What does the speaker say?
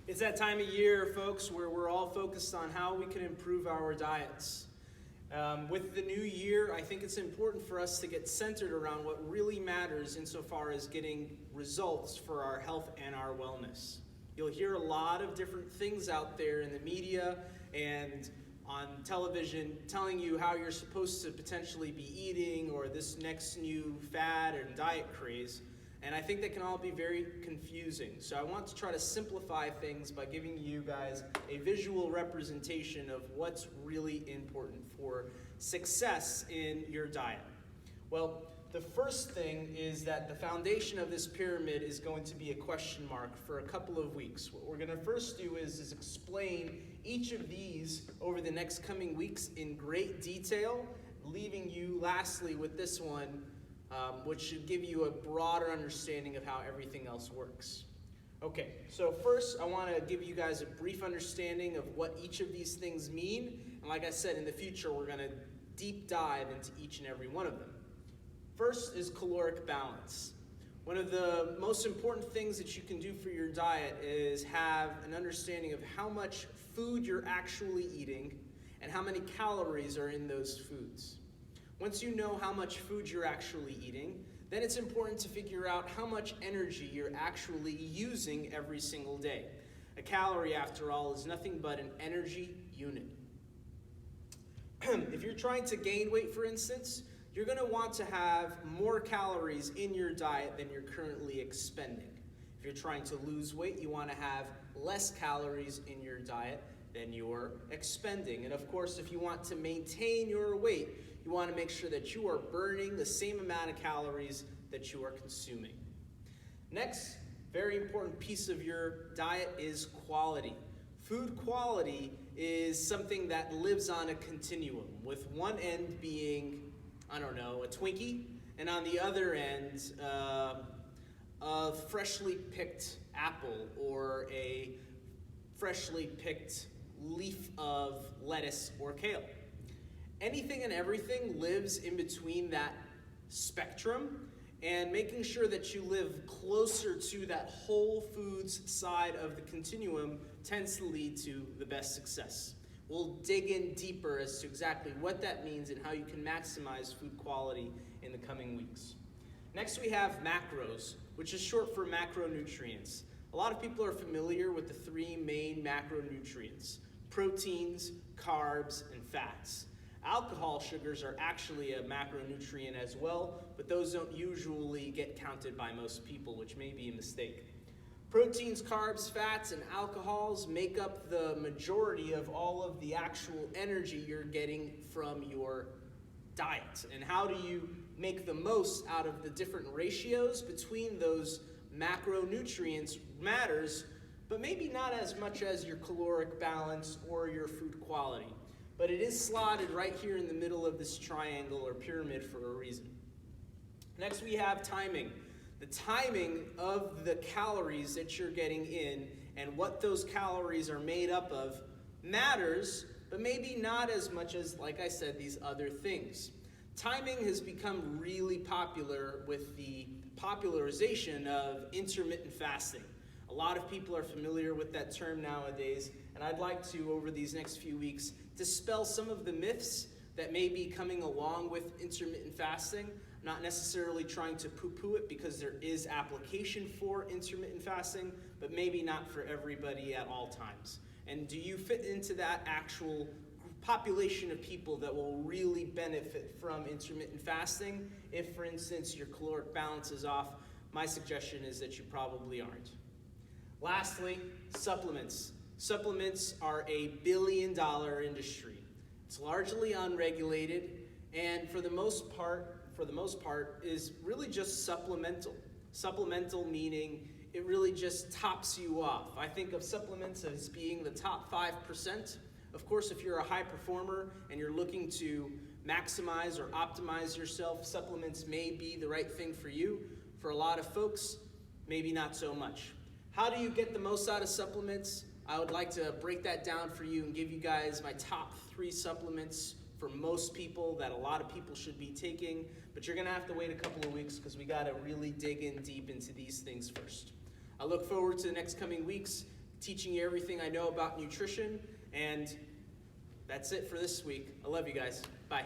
It's that time of year, folks, where we're all focused on how we can improve our diets. With the new year, I think it's important for us to get centered around what really matters insofar as getting results for our health and our wellness. You'll hear a lot of different things out there in the media and on television telling you how you're supposed to potentially be eating or this next new fad and diet craze. And I think that can all be very confusing. So I want to try to simplify things by giving you guys a visual representation of what's really important for success in your diet. Well, the first thing is that the foundation of this pyramid is going to be a question mark for a couple of weeks. What we're going to first do is explain each of these over the next coming weeks in great detail, leaving you lastly with this one, which should give you a broader understanding of how everything else works. Okay, so first I want to give you guys a brief understanding of what each of these things mean. And like I said, in the future, we're going to deep dive into each and every one of them. First is caloric balance. One of the most important things that you can do for your diet is have an understanding of how much food you're actually eating and how many calories are in those foods. Once you know how much food you're actually eating, then it's important to figure out how much energy you're actually using every single day. A calorie, after all, is nothing but an energy unit. If you're trying to gain weight, for instance, you're going to want to have more calories in your diet than you're currently expending. If you're trying to lose weight, you want to have less calories in your diet than you're expending. And of course, if you want to maintain your weight, you want to make sure that you are burning the same amount of calories that you are consuming. Next, very important piece of your diet is quality. Food quality is something that lives on a continuum, with one end being, a Twinkie, and on the other end, a freshly picked apple or a freshly picked leaf of lettuce or kale. Anything and everything lives in between that spectrum, and making sure that you live closer to that whole foods side of the continuum tends to lead to the best success. We'll dig in deeper as to exactly what that means and how you can maximize food quality in the coming weeks. Next, we have macros, which is short for macronutrients. A lot of people are familiar with the three main macronutrients: proteins, carbs, and fats. Alcohol sugars are actually a macronutrient as well, but those don't usually get counted by most people, which may be a mistake. Proteins, carbs, fats, and alcohols make up the majority of all of the actual energy you're getting from your diet. And how do you make the most out of the different ratios between those macronutrients matters, but maybe not as much as your caloric balance or your food quality. But it is slotted right here in the middle of this triangle or pyramid for a reason. Next, we have timing. The timing of the calories that you're getting in and what those calories are made up of matters, but maybe not as much as, like I said, these other things. Timing has become really popular with the popularization of intermittent fasting. A lot of people are familiar with that term nowadays, and I'd like to, over these next few weeks, dispel some of the myths that may be coming along with intermittent fasting. I'm not necessarily trying to poo-poo it because there is application for intermittent fasting, but maybe not for everybody at all times. And do you fit into that actual population of people that will really benefit from intermittent fasting? If, for instance, your caloric balance is off, my suggestion is that you probably aren't. Lastly, supplements. Supplements are a billion-dollar industry. It's largely unregulated, and for the most part, is really just supplemental. Supplemental meaning it really just tops you off. I think of supplements as being the top 5%. Of course, if you're a high performer and you're looking to maximize or optimize yourself, supplements may be the right thing for you. For a lot of folks, maybe not so much. How do you get the most out of supplements? I would like to break that down for you and give you guys my top 3 supplements for most people that a lot of people should be taking, but you're gonna have to wait a couple of weeks because we gotta really dig in deep into these things first. I look forward to the next coming weeks. teaching you everything I know about nutrition. And that's it for this week. I love you guys. Bye.